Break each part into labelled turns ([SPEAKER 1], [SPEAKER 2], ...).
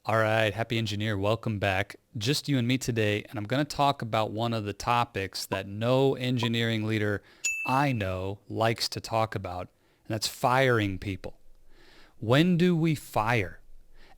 [SPEAKER 1] All right, happy engineer, welcome back. Just you and me today, and I'm going to talk about one of the topics that no engineering leader I know likes to talk about, and that's firing people. When do we fire?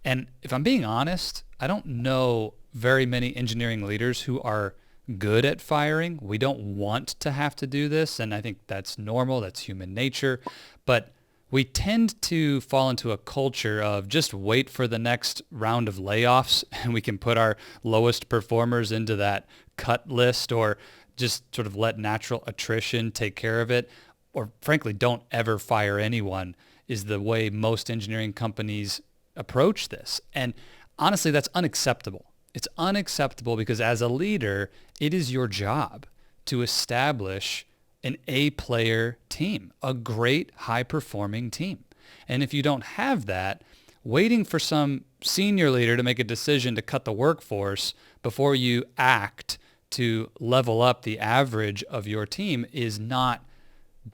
[SPEAKER 1] And if I'm being honest, I don't know very many engineering leaders who are good at firing. We don't want to have to do this, and I think that's normal, that's human nature. But we tend to fall into a culture of just wait for the next round of layoffs and we can put our lowest performers into that cut list, or just sort of let natural attrition take care of it, or frankly don't ever fire anyone is the way most engineering companies approach this. And honestly, that's unacceptable. It's unacceptable because as a leader, it is your job to establish an A-player team, a great high-performing team. And if you don't have that, waiting for some senior leader to make a decision to cut the workforce before you act to level up the average of your team is not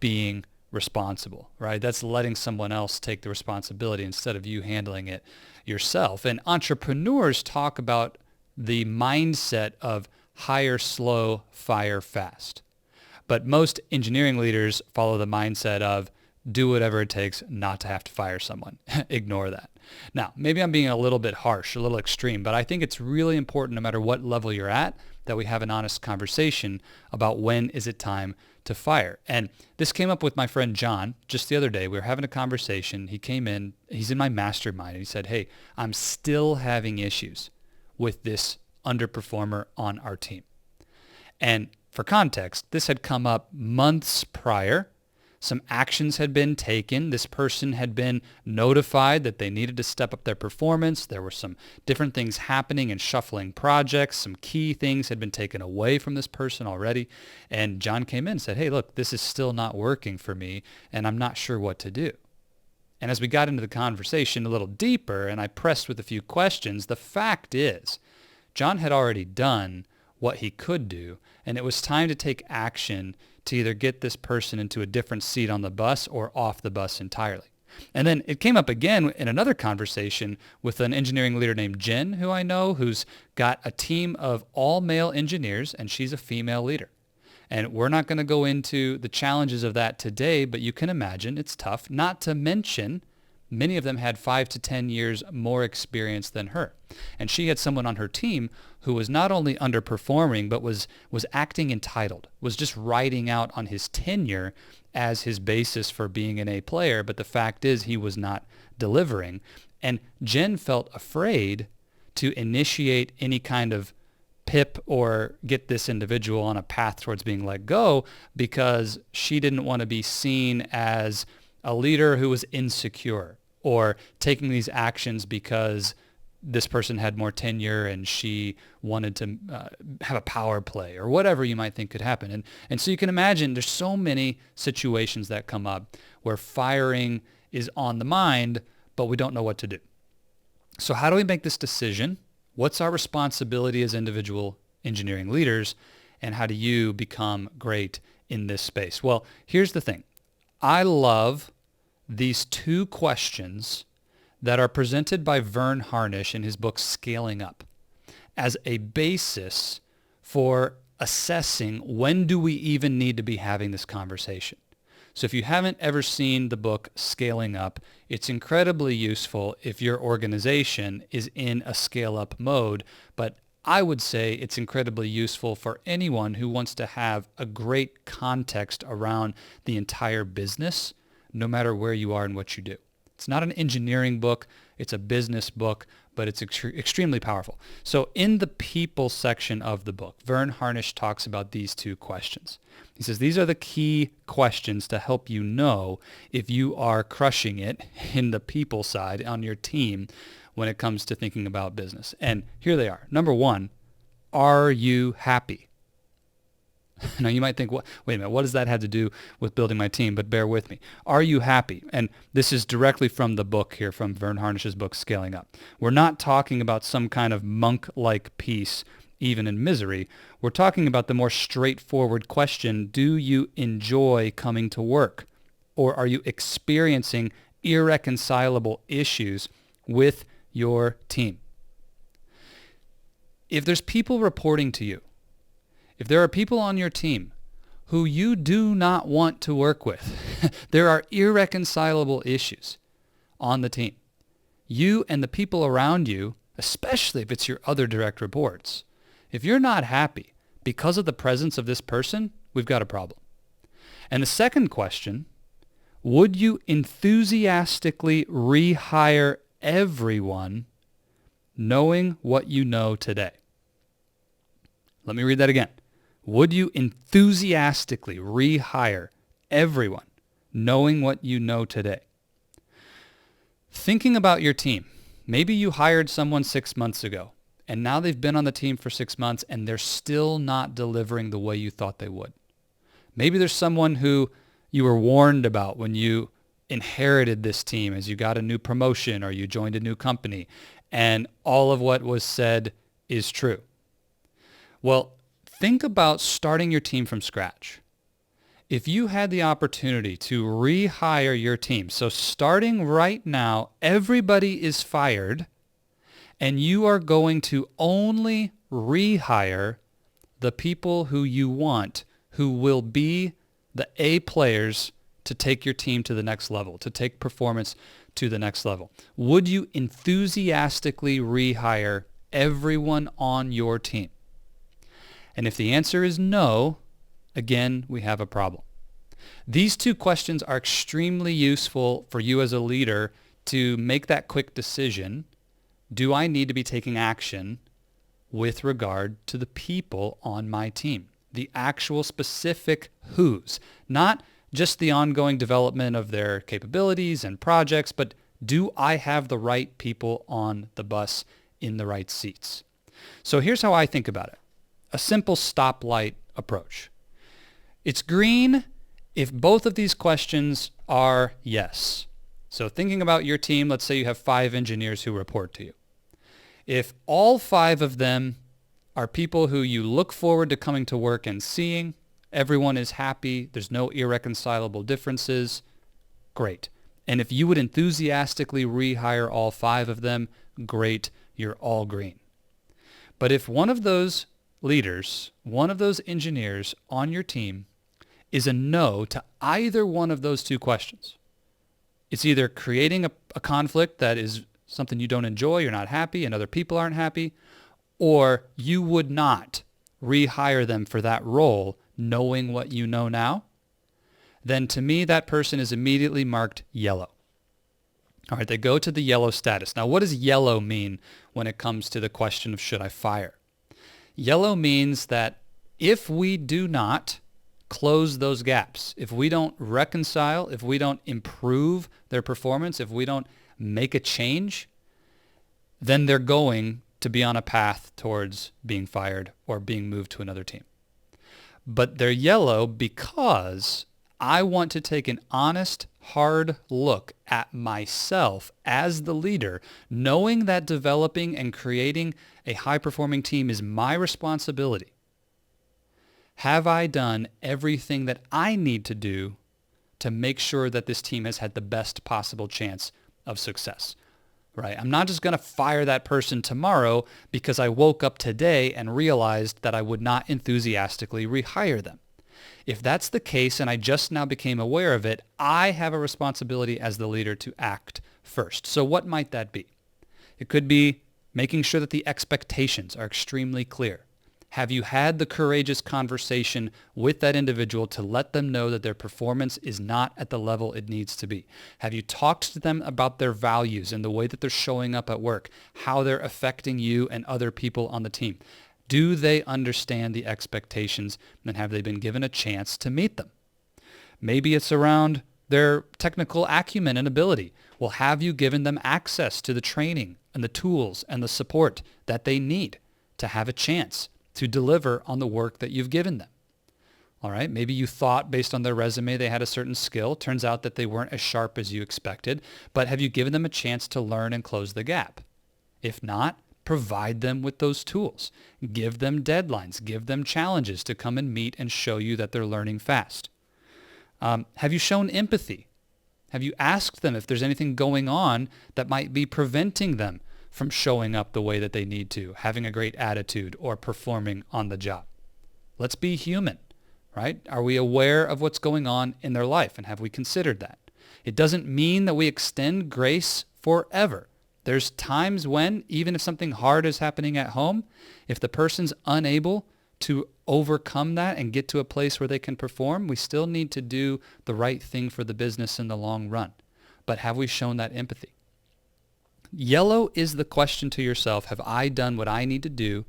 [SPEAKER 1] being responsible, right? That's letting someone else take the responsibility instead of you handling it yourself. And entrepreneurs talk about the mindset of hire slow, fire fast. But most engineering leaders follow the mindset of do whatever it takes not to have to fire someone. Ignore that. Now, maybe I'm being a little bit harsh, a little extreme, but I think it's really important no matter what level you're at that we have an honest conversation about when is it time to fire. And this came up with my friend John just the other day. We were having a conversation. He came in, he's in my mastermind, and he said, hey, I'm still having issues with this underperformer on our team. And for context, this had come up months prior. Some actions had been taken. This person had been notified that they needed to step up their performance. There were some different things happening and shuffling projects. Some key things had been taken away from this person already. And John came in and said, hey, look, this is still not working for me, and I'm not sure what to do. And as we got into the conversation a little deeper and I pressed with a few questions, the fact is John had already done what he could do, and it was time to take action to either get this person into a different seat on the bus or off the bus entirely. And then it came up again in another conversation with an engineering leader named Jen, who I know, who's got a team of all male engineers, and she's a female leader. And we're not going to go into the challenges of that today, but you can imagine it's tough, not to mention many of them had 5 to 10 years more experience than her. And she had someone on her team who was not only underperforming, but was acting entitled, was just riding out on his tenure as his basis for being an A player. But the fact is he was not delivering. And Jen felt afraid to initiate any kind of PIP or get this individual on a path towards being let go because she didn't want to be seen as a leader who was insecure or taking these actions because this person had more tenure and she wanted to have a power play or whatever you might think could happen. And so you can imagine there's so many situations that come up where firing is on the mind, but we don't know what to do. So how do we make this decision? What's our responsibility as individual engineering leaders? And how do you become great in this space? Well, here's the thing. I love these two questions that are presented by Vern Harnish in his book Scaling Up as a basis for assessing when do we even need to be having this conversation. So if you haven't ever seen the book Scaling Up, it's incredibly useful if your organization is in a scale-up mode, but I would say it's incredibly useful for anyone who wants to have a great context around the entire business, no matter where you are and what you do. It's not an engineering book, it's a business book, but it's extremely powerful. So in the people section of the book, Vern Harnish talks about these two questions. He says these are the key questions to help you know if you are crushing it in the people side on your team when it comes to thinking about business. And here they are. Number one, are you happy? Now you might think, wait a minute, what does that have to do with building my team? But bear with me. Are you happy? And this is directly from the book here, from Vern Harnish's book, Scaling Up. We're not talking about some kind of monk-like peace, even in misery. We're talking about the more straightforward question, do you enjoy coming to work? Or are you experiencing irreconcilable issues with your team? If there's people reporting to you, if there are people on your team who you do not want to work with, there are irreconcilable issues on the team. You and the people around you, especially if it's your other direct reports, if you're not happy because of the presence of this person, we've got a problem. And the second question, would you enthusiastically rehire everyone knowing what you know today? Let me read that again. Would you enthusiastically rehire everyone knowing what you know today? Thinking about your team, maybe you hired someone 6 months ago and now they've been on the team for 6 months and they're still not delivering the way you thought they would. Maybe there's someone who you were warned about when you inherited this team as you got a new promotion or you joined a new company, and all of what was said is true. Well, think about starting your team from scratch. If you had the opportunity to rehire your team, so starting right now, everybody is fired, and you are going to only rehire the people who you want, who will be the A players to take your team to the next level, to take performance to the next level. Would you enthusiastically rehire everyone on your team? And if the answer is no, again, we have a problem. These two questions are extremely useful for you as a leader to make that quick decision. Do I need to be taking action with regard to the people on my team? The actual specific who's, not just the ongoing development of their capabilities and projects, but do I have the right people on the bus in the right seats? So here's how I think about it. A simple stoplight approach. It's green if both of these questions are yes. So thinking about your team, let's say you have 5 engineers who report to you. If all 5 of them are people who you look forward to coming to work and seeing, everyone is happy, there's no irreconcilable differences, great. And if you would enthusiastically rehire all 5 of them, great, you're all green. But if one of those leaders, one of those engineers on your team is a no to either one of those two questions, it's either creating a conflict that is something you don't enjoy, you're not happy, and other people aren't happy, or you would not rehire them for that role knowing what you know now, then to me that person is immediately marked yellow. All right, they go to the yellow status. Now, what does yellow mean when it comes to the question of should I fire? Yellow means that if we do not close those gaps, if we don't reconcile, if we don't improve their performance, if we don't make a change, then they're going to be on a path towards being fired or being moved to another team. But they're yellow because I want to take an honest, hard look at myself as the leader, knowing that developing and creating a high-performing team is my responsibility. Have I done everything that I need to do to make sure that this team has had the best possible chance of success? Right? I'm not just going to fire that person tomorrow because I woke up today and realized that I would not enthusiastically rehire them. If that's the case and I just now became aware of it, I have a responsibility as the leader to act first. So what might that be? It could be making sure that the expectations are extremely clear. Have you had the courageous conversation with that individual to let them know that their performance is not at the level it needs to be? Have you talked to them about their values and the way that they're showing up at work, how they're affecting you and other people on the team? Do they understand the expectations, and have they been given a chance to meet them? Maybe it's around their technical acumen and ability. Well, have you given them access to the training and the tools and the support that they need to have a chance to deliver on the work that you've given them? All right, maybe you thought based on their resume they had a certain skill. Turns out that they weren't as sharp as you expected, but have you given them a chance to learn and close the gap? If not, provide them with those tools. Give them deadlines. Give them challenges to come and meet and show you that they're learning fast. Have you shown empathy? Have you asked them if there's anything going on that might be preventing them from showing up the way that they need to, having a great attitude, or performing on the job. Let's be human, right? Are we aware of what's going on in their life, and have we considered that? It doesn't mean that we extend grace forever. There's times when, even if something hard is happening at home, if the person's unable to overcome that and get to a place where they can perform, we still need to do the right thing for the business in the long run. But have we shown that empathy? Yellow is the question to yourself: have I done what I need to do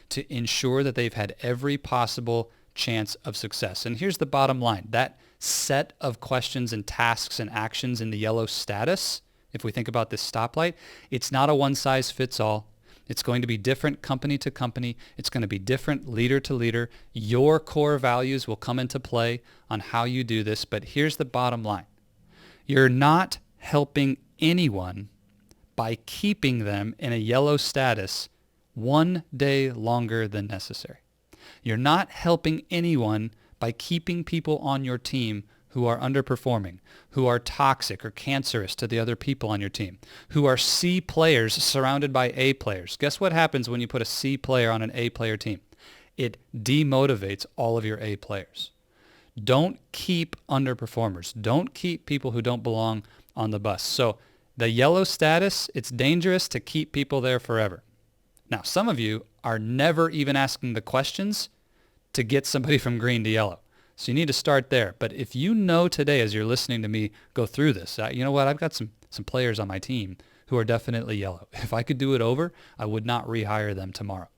[SPEAKER 1] to ensure that they've had every possible chance of success? And here's the bottom line. That set of questions and tasks and actions in the yellow status, if we think about this stoplight, it's not a one-size-fits-all. It's going to be different company to company. It's going to be different leader to leader. Your core values will come into play on how you do this. But here's the bottom line. You're not helping anyone by keeping them in a yellow status one day longer than necessary. You're not helping anyone by keeping people on your team who are underperforming, who are toxic or cancerous to the other people on your team, who are C players surrounded by A players. Guess what happens when you put a C player on an A player team? It demotivates all of your A players. Don't keep underperformers. Don't keep people who don't belong on the bus. So the yellow status, it's dangerous to keep people there forever. Now, some of you are never even asking the questions to get somebody from green to yellow. So you need to start there. But if you know today, as you're listening to me go through this, you know what, I've got some players on my team who are definitely yellow. If I could do it over, I would not rehire them tomorrow.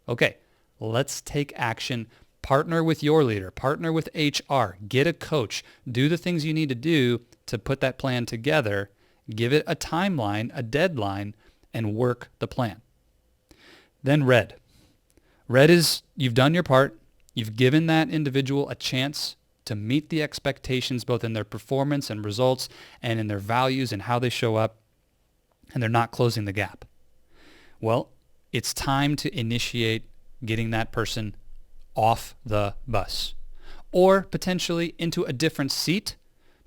[SPEAKER 1] Okay, let's take action. Partner with your leader. Partner with HR. Get a coach. Do the things you need to do to put that plan together. Give it a timeline, a deadline, and work the plan. Then red. Red is you've done your part. You've given that individual a chance to meet the expectations both in their performance and results and in their values and how they show up, and they're not closing the gap. Well, it's time to initiate getting that person off the bus or potentially into a different seat.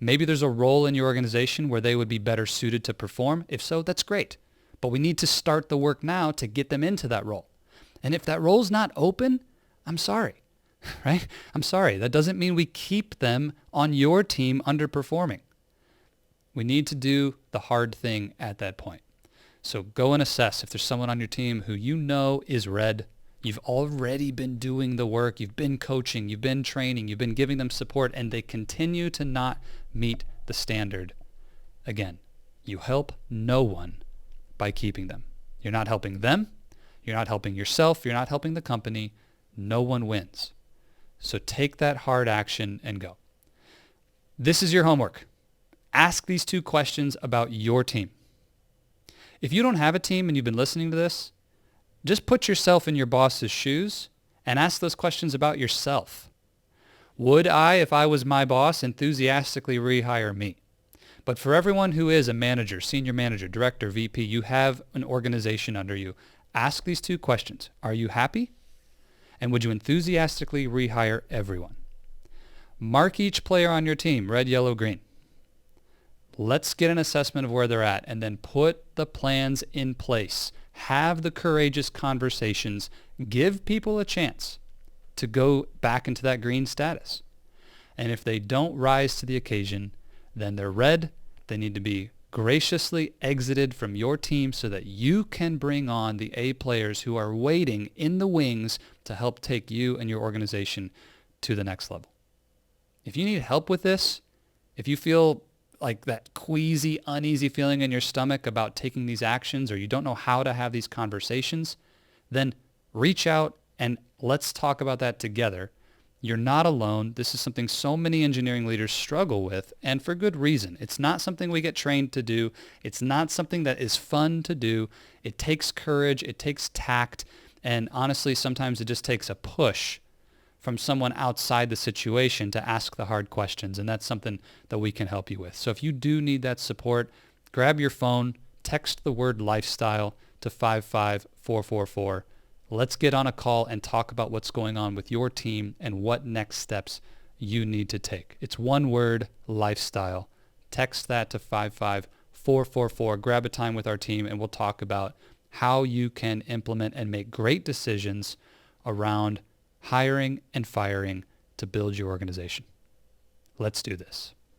[SPEAKER 1] Maybe there's a role in your organization where they would be better suited to perform. If so, that's great. But we need to start the work now to get them into that role. And if that role's not open, I'm sorry, right? I'm sorry. That doesn't mean we keep them on your team underperforming. We need to do the hard thing at that point. So go and assess if there's someone on your team who you know is red. You've already been doing the work. You've been coaching. You've been training. You've been giving them support, and they continue to not meet the standard. Again, you help no one by keeping them. You're not helping them. You're not helping yourself. You're not helping the company. No one wins. So take that hard action and go. This is your homework. Ask these 2 questions about your team. If you don't have a team and you've been listening to this, just put yourself in your boss's shoes and ask those questions about yourself. Would I, if I was my boss, enthusiastically rehire me? But for everyone who is a manager, senior manager, director, VP, you have an organization under you. Ask these 2 questions. Are you happy? And would you enthusiastically rehire everyone? Mark each player on your team, red, yellow, green. Let's get an assessment of where they're at and then put the plans in place. Have the courageous conversations. Give people a chance to go back into that green status. And if they don't rise to the occasion, then they're red. They need to be graciously exited from your team so that you can bring on the A players who are waiting in the wings to help take you and your organization to the next level. If you need help with this, if you feel like that queasy, uneasy feeling in your stomach about taking these actions, or you don't know how to have these conversations, then reach out and let's talk about that together. You're not alone. This is something so many engineering leaders struggle with, and for good reason. It's not something we get trained to do. It's not something that is fun to do. It takes courage. It takes tact. And honestly, sometimes it just takes a push from someone outside the situation to ask the hard questions, and that's something that we can help you with. So if you do need that support, grab your phone, text the word lifestyle to 55444. Let's get on a call and talk about what's going on with your team and what next steps you need to take. It's one word, lifestyle. Text that to 55444. Grab a time with our team and we'll talk about how you can implement and make great decisions around hiring and firing to build your organization. Let's do this.